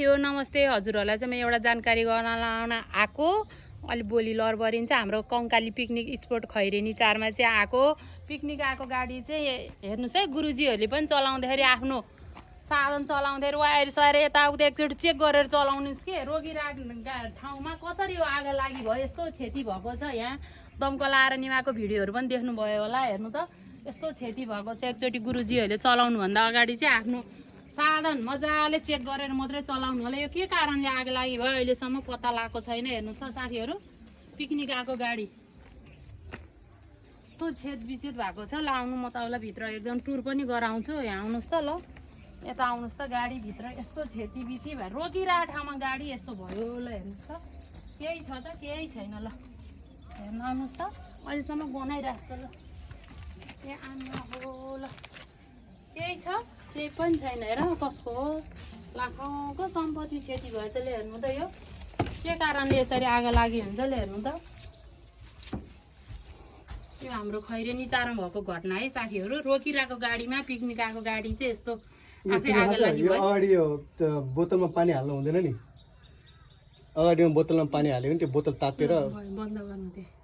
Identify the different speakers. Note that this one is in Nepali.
Speaker 1: यो नमस्ते हजुरहरूलाई चाहिँ म एउटा जानकारी गराउन आएको अलि बोली लरबरिन्छ हाम्रो कङ्काली पिकनिक स्पोट खैरेनी 4 मा चाहिँ आएको पिकनिक आएको गाडी चाहिँ हेर्नुस् है गुरुजीहरूले पनि चलाउँदाखेरि आफ्नो साधन चलाउँदै वायर सयर यताउता एकचोटि चेक गरेर चलाउनुस् के रोगिराख ठाउँमा कसरी यो आगो लागि भयो यस्तो क्षति भएको छ यहाँ दमकल आएर निमाको भिडियोहरू पनि देख्नुभयो होला हेर्नु त यस्तो क्षति भएको छ एकचोटि गुरुजीहरूले चलाउनु भन्दा अगाडि चाहिँ आफ्नो साधन मजाले चेक गरेर मात्रै चलाउनु होला यो के कारणले आगो लागि भयो अहिलेसम्म पत्ता लागेको छैन हेर्नुहोस् त साथीहरू पिकनिक आएको गाडी यस्तो छेदविछेद भएको छ लाउनु म तपाईँलाई भित्र एकदम टुर पनि गराउँछु यहाँ आउनुहोस् त ल यता आउनुहोस् त गाडीभित्र यस्तो क्षतिविधि भयो रोकिरहेको ठाउँमा गाडी यस्तो भयो ल हेर्नुहोस् त केही छ त केही छैन ल हेर्नु आउनुहोस् त अहिलेसम्म बनाइरहेको छ ल ए आमा हो ल केही छ केही पनि छैन हेर कसको हो लाखौँको सम्पत्ति क्षति भएछ ले हेर्नु त यो के कारणले यसरी आगो लागि हुन्छ ले हेर्नु त यो हाम्रो खैरेनी 4 मा भएको घटना है साथीहरू रोकिरहेको गाडीमा पिकनिक आएको गाडी चाहिँ यस्तो आफै आगो लागि भयो
Speaker 2: अगाडि यो बोतलमा पानी हाल्नु हुँदैन नि अगाडिमा बोतलमा पानी हाल्यो भने त्यो बोतल तातेर
Speaker 1: बन्द गर्नु थियो